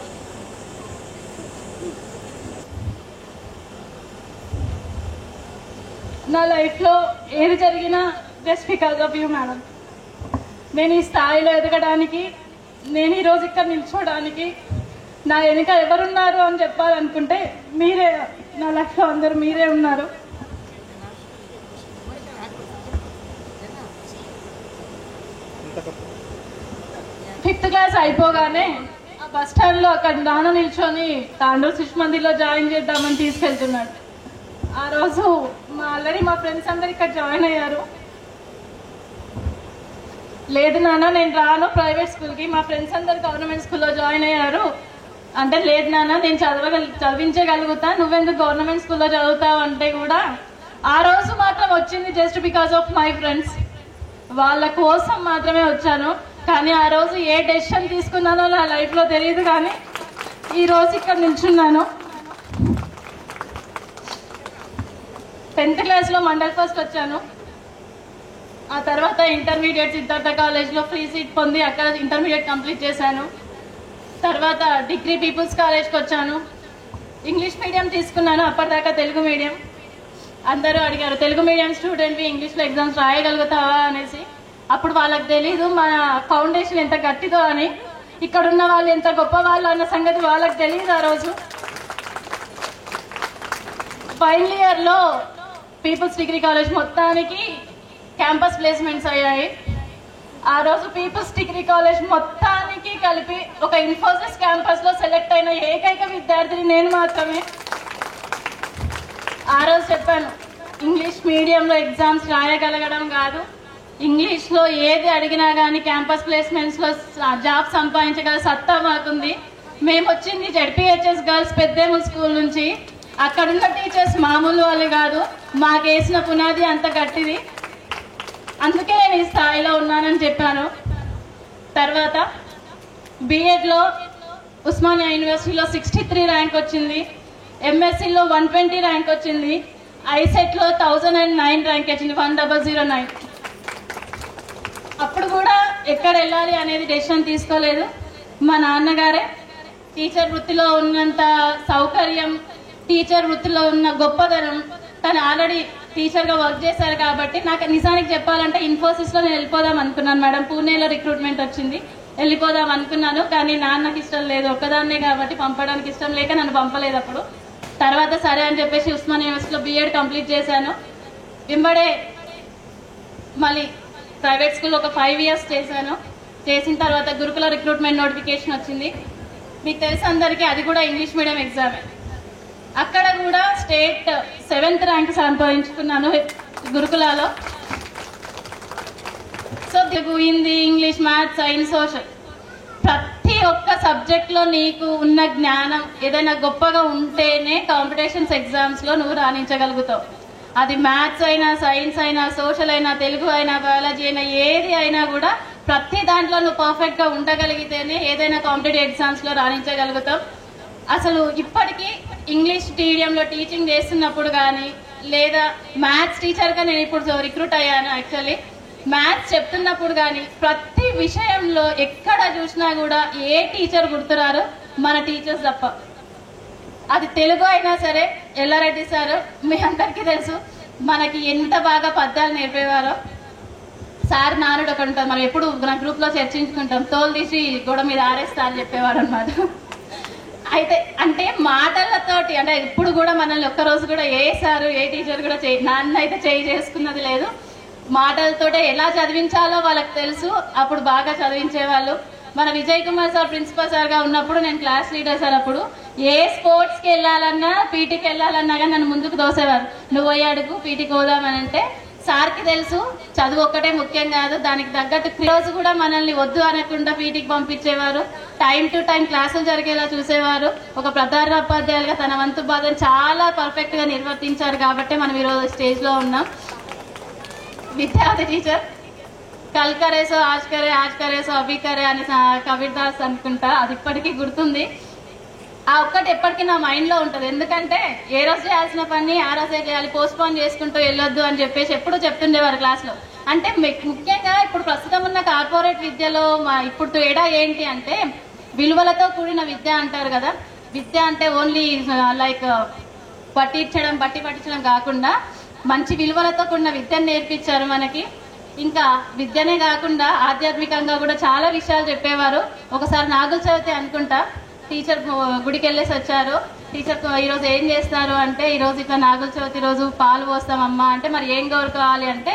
నా లైఫ్లో ఏది జరిగినా just because of you madam. నేను ఈ స్థాయిలో ఎదగడానికి, నేను ఈరోజు ఇక్కడ నిల్చోడానికి నా వెనుక ఎవరున్నారు అని చెప్పాలనుకుంటే మీరే. నా లైఫ్లో అందరూ మీరే ఉన్నారు. ఫిఫ్త్ క్లాస్ అయిపోగానే ఆ బస్ స్టాండ్లో అక్కడ నాన్న నిల్చొని తాండూరు శిశు మందిర్లో జాయిన్ చేద్దామని తీసుకెళ్తున్నాడు. ఆ రోజు ఆల్రెడీ మా ఫ్రెండ్స్ అందరు ఇక్కడ జాయిన్ అయ్యారు. లేదు నాన్న నేను రాను ప్రైవేట్ స్కూల్కి, మా ఫ్రెండ్స్ అందరు గవర్నమెంట్ స్కూల్లో జాయిన్ అయ్యారు అంటే, లేదు నాన్న నేను చదివించగలుగుతా, నువ్వెందుకు గవర్నమెంట్ స్కూల్లో చదువుతావు అంటే కూడా ఆ రోజు మాత్రం వచ్చింది just because of my friends. వాళ్ళ కోసం మాత్రమే వచ్చాను. కానీ ఆ రోజు ఏ డెసిషన్ తీసుకున్నానో నా లైఫ్లో తెలియదు, కానీ ఈరోజు ఇక్కడ నిల్చున్నాను. 10th క్లాస్లో మండల్ ఫస్ట్ వచ్చాను. ఆ తర్వాత ఇంటర్మీడియట్ సిద్ధార్థ కాలేజ్లో ఫ్రీ సీట్ పొంది అక్కడ ఇంటర్మీడియట్ కంప్లీట్ చేశాను. తర్వాత డిగ్రీ పీపుల్స్ కాలేజ్కి వచ్చాను. ఇంగ్లీష్ మీడియం తీసుకున్నాను, అప్పటిదాకా తెలుగు మీడియం. అందరూ అడిగారు తెలుగు మీడియం స్టూడెంట్వి ఇంగ్లీష్లో ఎగ్జామ్స్ రాయగలుగుతావా అనేసి. అప్పుడు వాళ్ళకి తెలీదు మన ఫౌండేషన్ ఎంత గట్టిదో అని, ఇక్కడ ఉన్న వాళ్ళు ఎంత గొప్ప వాళ్ళు అన్న సంగతి వాళ్ళకి తెలియదు. ఆ రోజు ఫైనల్ ఇయర్లో పీపుల్స్ డిగ్రీ కాలేజ్ మొత్తానికి క్యాంపస్ ప్లేస్మెంట్స్ అయ్యాయి. ఆ రోజు పీపుల్స్ డిగ్రీ కాలేజ్ మొత్తానికి కలిపి ఒక ఇన్ఫోసిస్ క్యాంపస్లో సెలెక్ట్ అయిన ఏకైక విద్యార్థిని నేను మాత్రమే. ఆ రోజు చెప్పాను, ఇంగ్లీష్ మీడియంలో ఎగ్జామ్స్ రాయగలగడం కాదు, ఇంగ్లీష్లో ఏది అడిగినా కానీ క్యాంపస్ ప్లేస్మెంట్స్లో జాబ్ సంపాదించగల సత్తా మాకుంది. మేము వచ్చింది జెడ్పీహెచ్ఎస్ గర్ల్స్ పెద్దేముల్ స్కూల్ నుంచి. అక్కడున్న టీచర్స్ మామూలు వాళ్ళు కాదు, మాకేసిన పునాది అంత గట్టిది. అందుకే నేను ఈ స్థాయిలో ఉన్నానని చెప్పాను. తర్వాత బీఎడ్లో ఉస్మానియా యూనివర్సిటీలో 63 ర్యాంక్ వచ్చింది, ఎంఎస్సీలో 120 ర్యాంక్ వచ్చింది, ఐసెట్లో 1009 ర్యాంక్ వచ్చింది, 1009. అప్పుడు కూడా ఎక్కడ వెళ్ళాలి అనేది డెసిషన్ తీసుకోలేదు. మా నాన్నగారే టీచర్ వృత్తిలో ఉన్నంత సౌకర్యం టీచర్ వృత్తిలో ఉన్న గొప్పదనం, తను ఆల్రెడీ టీచర్గా వర్క్ చేశారు కాబట్టి నాకు నిజానికి చెప్పాలంటే ఇన్ఫోసిస్లో నేను వెళ్ళిపోదాం అనుకున్నాను మేడం. పూణేలో రిక్రూట్మెంట్ వచ్చింది, వెళ్ళిపోదాం అనుకున్నాను. కానీ నాన్నకి ఇష్టం లేదు, ఒక్కదాన్నే కాబట్టి పంపడానికి ఇష్టం లేక నన్ను పంపలేదు అప్పుడు. తర్వాత సరే అని చెప్పేసి ఉస్మాన్ యూనివర్సిటీలో బీఎడ్ కంప్లీట్ చేశాను. వెంబడే మళ్ళీ ప్రైవేట్ స్కూల్లో ఒక 5 years చేశాను. చేసిన తర్వాత గురుకుల రిక్రూట్మెంట్ నోటిఫికేషన్ వచ్చింది. మీకు తెలుసు అందరికీ, అది కూడా ఇంగ్లీష్ మీడియం ఎగ్జామే. అక్కడ కూడా స్టేట్ 7th ర్యాంక్ సంపాదించుకున్నాను గురుకులాలో. So Telugu, Hindi, English, maths, science, social ప్రతి ఒక్క సబ్జెక్ట్లో నీకు ఉన్న జ్ఞానం ఏదైనా గొప్పగా ఉంటేనే కాంపిటీషన్స్ ఎగ్జామ్స్లో నువ్వు రాణించగలుగుతావు. అది మ్యాథ్స్ అయినా, సైన్స్ అయినా, సోషల్ అయినా, తెలుగు అయినా, బయాలజీ అయినా, ఏది అయినా కూడా ప్రతి దాంట్లో నువ్వు పర్ఫెక్ట్గా ఉండగలిగితేనే ఏదైనా కాంపిటేటివ్ ఎగ్జామ్స్లో రాణించగలుగుతావు. అసలు ఇప్పటికీ ఇంగ్లీష్ మీడియంలో టీచింగ్ చేస్తున్నప్పుడు కానీ, లేదా మ్యాథ్స్ టీచర్గా నేను ఇప్పుడు రిక్రూట్ అయ్యాను. యాక్చువల్లీ మ్యాథ్స్ చెప్తున్నప్పుడు కానీ ప్రతి విషయంలో ఎక్కడ చూసినా కూడా ఏ టీచర్ గుర్తురారు, మన టీచర్స్ తప్ప. అది తెలుగు అయినా సరే, ఎల్లారెడ్డి సార్ మీ అందరికీ తెలుసు మనకి ఎంత బాగా పద్యాలు నేర్పేవారో. సార్ నానుడు ఒక ఉంటారు, మనం ఎప్పుడు మన గ్రూప్లో చర్చించుకుంటాం, తోలు తీసి గోడ మీద ఆరేస్తా అని చెప్పేవాడు అనమాట. అయితే అంటే మాటలతోటి, అంటే ఇప్పుడు కూడా మనల్ని ఒక్కరోజు కూడా ఏ సారు ఏ టీచర్ కూడా నాన్న అయితే చేయి చేసుకున్నది లేదు. మాటలతోటే ఎలా చదివించాలో వాళ్ళకి తెలుసు, అప్పుడు బాగా చదివించేవాళ్ళు. మన విజయ్ కుమార్ సార్ ప్రిన్సిపల్ సార్గా ఉన్నప్పుడు నేను క్లాస్ లీడర్ సార్. అప్పుడు ఏ స్పోర్ట్స్కి వెళ్ళాలన్నా, పీటీకి వెళ్ళాలన్నా కానీ నన్ను ముందుకు దోసేవారు. నువ్వు పోయి అడుగు పీటీకి పోదామని. అంటే సార్కి తెలుసు చదువు ఒక్కటే ముఖ్యం కాదు, దానికి తగ్గట్టు రోజు కూడా మనల్ని వద్దు అనకుండా పీటీకి పంపించేవారు. టైం టు టైం క్లాసులు జరిగేలా చూసేవారు. ఒక ప్రధానోపాధ్యాయులుగా తన వంతు బాధను చాలా పర్ఫెక్ట్గా నిర్వర్తించారు కాబట్టి మనం ఈరోజు స్టేజ్లో ఉన్నాం. విద్యార్థి టీచర్ కల్ కరేసో ఆజ్ కరేసో అభి కరే అని కబీర్దాస్ అనుకుంటా, అది ఇప్పటికీ గుర్తుంది. ఆ ఒక్కటి ఎప్పటికీ నా మైండ్లో ఉంటుంది. ఎందుకంటే ఏ రోజు చేయాల్సిన పని ఆ రోజే చేయాలి, పోస్ట్పోన్ చేసుకుంటూ వెళ్ళొద్దు అని చెప్పేసి ఎప్పుడూ చెప్తుండేవారు క్లాస్లో. అంటే ముఖ్యంగా ఇప్పుడు ప్రస్తుతం ఉన్న కార్పొరేట్ విద్యలో ఇప్పుడు తేడా ఏంటి అంటే, విలువలతో కూడిన విద్య అంటారు కదా. విద్య అంటే ఓన్లీ లైక్ బట్టి పట్టించడం కాకుండా మంచి విలువలతో కూడిన విద్యను నేర్పించారు మనకి. ఇంకా విద్యనే కాకుండా ఆధ్యాత్మికంగా కూడా చాలా విషయాలు చెప్పేవారు. ఒకసారి నాగుల చవితి అనుకుంటా, టీచర్ గుడికి వెళ్ళేసి వచ్చారు. టీచర్ ఈరోజు ఏం చేస్తారు అంటే, ఈరోజు ఇట్లా నాగుల చవితి రోజు పాలు పోస్తామమ్మా అంటే, మరి ఏం కోరుకోవాలి అంటే,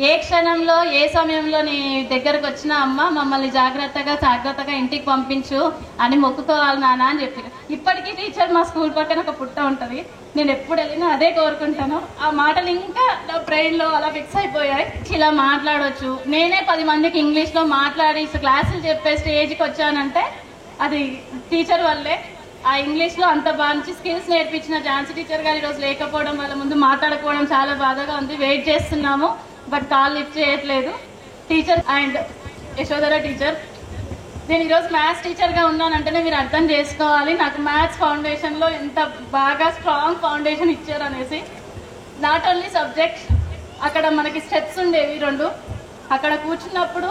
ఏ క్షణంలో ఏ సమయంలో నీ దగ్గరకు వచ్చినా అమ్మ మమ్మల్ని జాగ్రత్తగా ఇంటికి పంపించు అని మొక్కుకోవాలి నాన్న అని చెప్పి. ఇప్పటికీ టీచర్ మా స్కూల్ పక్కన ఒక పుట్ట ఉంటుంది, నేను ఎప్పుడు వెళ్ళినా అదే కోరుకుంటాను. ఆ మాటలు ఇంకా నా బ్రెయిన్లో అలా ఫిక్స్ అయిపోయాయి. ఇలా మాట్లాడవచ్చు, నేనే 10 మందికి ఇంగ్లీష్లో మాట్లాడి క్లాసులు చెప్పే స్టేజ్కి వచ్చానంటే అది టీచర్ వల్లే. ఆ ఇంగ్లీష్లో అంత మంచి స్కిల్స్ నేర్పించిన ఝాన్సీ టీచర్ గారు ఈరోజు లేకపోవడం వల్ల ముందు మాట్లాడుకోవడం చాలా బాధగా ఉంది. వెయిట్ చేస్తున్నాము బట్ కాల్ లిఫ్ట్ చేయట్లేదు. టీచర్ అండ్ యశోధర టీచర్, నేను ఈరోజు మ్యాథ్స్ టీచర్గా ఉన్నానంటేనే మీరు అర్థం చేసుకోవాలి నాకు మ్యాథ్స్ ఫౌండేషన్లో ఎంత బాగా స్ట్రాంగ్ ఫౌండేషన్ ఇచ్చారు అనేసి. నాట్ ఓన్లీ సబ్జెక్ట్, అక్కడ మనకి స్టెప్స్ ఉండేవి 2. అక్కడ కూర్చున్నప్పుడు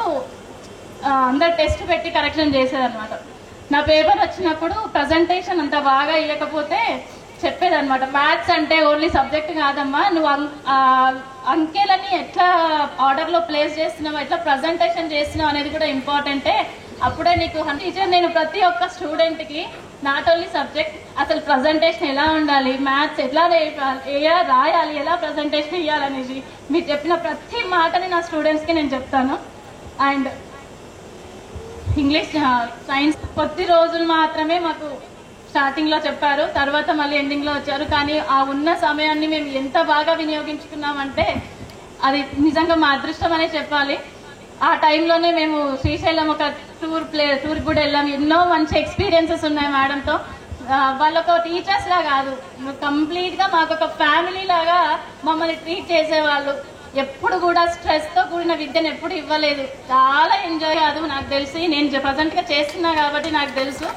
అందరు టెస్ట్ పెట్టి కరెక్షన్ చేసేదన్నమాట. నా పేపర్ వచ్చినప్పుడు ప్రజెంటేషన్ అంత బాగా ఇవ్వకపోతే చెప్పేదన్నమాట, మ్యాథ్స్ అంటే ఓన్లీ సబ్జెక్ట్ కాదమ్మా, నువ్వు అంకెలని ఎట్లా ఆర్డర్లో ప్లేస్ చేస్తున్నావు, ఎట్లా ప్రజెంటేషన్ చేస్తున్నావు అనేది కూడా ఇంపార్టెంటే. అప్పుడే నీకు టీచర్ నేను ప్రతి ఒక్క స్టూడెంట్కి నాట్ ఓన్లీ సబ్జెక్ట్, అసలు ప్రజెంటేషన్ ఎలా ఉండాలి, మ్యాథ్స్ ఎట్లా రాయాలి, ఎలా ప్రజెంటేషన్ ఇవ్వాలనేది మీరు చెప్పిన ప్రతి మాటని నా స్టూడెంట్స్కి నేను చెప్తాను. అండ్ ఇంగ్లీష్, సైన్స్ కొద్ది రోజులు మాత్రమే మాకు స్టార్టింగ్లో చెప్పారు, తర్వాత మళ్ళీ ఎండింగ్లో వచ్చారు. కానీ ఆ ఉన్న సమయాన్ని మేము ఎంత బాగా వినియోగించుకున్నామంటే అది నిజంగా మా అదృష్టం అనే చెప్పాలి. ఆ టైంలోనే మేము శ్రీశైలం ఒక టూర్ కూడా వెళ్ళాం. ఎన్నో మంచి ఎక్స్పీరియన్సెస్ ఉన్నాయి మేడంతో. వాళ్ళొక టీచర్స్ లా కాదు, కంప్లీట్గా మాకు ఒక ఫ్యామిలీ లాగా మమ్మల్ని ట్రీట్ చేసేవాళ్ళు. ఎప్పుడు కూడా స్ట్రెస్తో కూడిన విద్యను ఎప్పుడు ఇవ్వలేదు. చాలా ఎంజాయ్ కాదు నాకు తెలిసి, నేను ప్రజెంట్గా చేస్తున్నా కాబట్టి నాకు తెలుసు.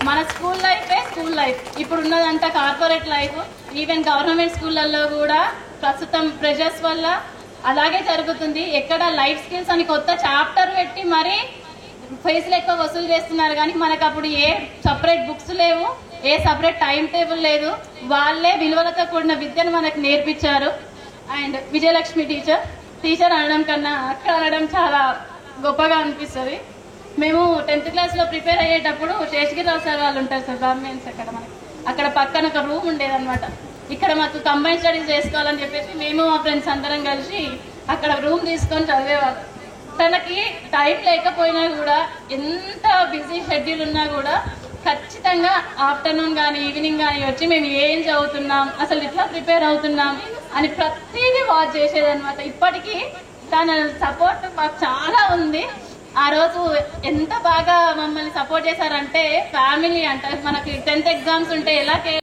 మన స్కూల్ లైఫే స్కూల్ లైఫ్, ఇప్పుడు ఉన్నదంతా కార్పొరేట్ లైఫ్. ఈవెన్ గవర్నమెంట్ స్కూళ్ళల్లో కూడా ప్రస్తుతం ప్రెషర్స్ వల్ల అలాగే జరుగుతుంది. ఎక్కడ లైఫ్ స్కిల్స్ అని కొత్త చాప్టర్ పెట్టి మరీ ఫీజులు ఎక్కువ వసూలు చేస్తున్నారు కానీ మనకు అప్పుడు ఏ సపరేట్ బుక్స్ లేవు, ఏ సపరేట్ టైం టేబుల్ లేదు. వాళ్ళే విలువలతో కూడిన విద్యను మనకు నేర్పించారు. అండ్ విజయలక్ష్మి టీచర్ అనడం కన్నా అక్క అనడం చాలా గొప్పగా అనిపిస్తుంది. మేము 10th క్లాస్లో ప్రిపేర్ అయ్యేటప్పుడు శేషగిరిరావు సార్ వాళ్ళు ఉంటారు సార్, గవర్నమెంట్స్ అక్కడ పక్కన ఒక రూమ్ ఉండేదన్నమాట. ఇక్కడ మాకు కంబైన్ స్టడీస్ చేసుకోవాలని చెప్పేసి మేము మా ఫ్రెండ్స్ అందరం కలిసి అక్కడ రూమ్ తీసుకొని చదివేవాళ్ళం. తనకి టైం లేకపోయినా కూడా, ఎంత బిజీ షెడ్యూల్ ఉన్నా కూడా ఖచ్చితంగా ఆఫ్టర్నూన్ కానీ ఈవినింగ్ కానీ వచ్చి మేము ఏం చదువుతున్నాం, అసలు ఇట్లా ప్రిపేర్ అవుతున్నాం అని ప్రతిదీ వాచ్ చేసేదన్నమాట. ఇప్పటికీ తన సపోర్ట్ మాకు చాలా ఉంది. ఆ రోజు ఎంత బాగా మమ్మల్ని సపోర్ట్ చేశారంటే, ఫ్యామిలీ అంటే మనకి 10th ఎగ్జామ్స్ ఉంటే ఎలా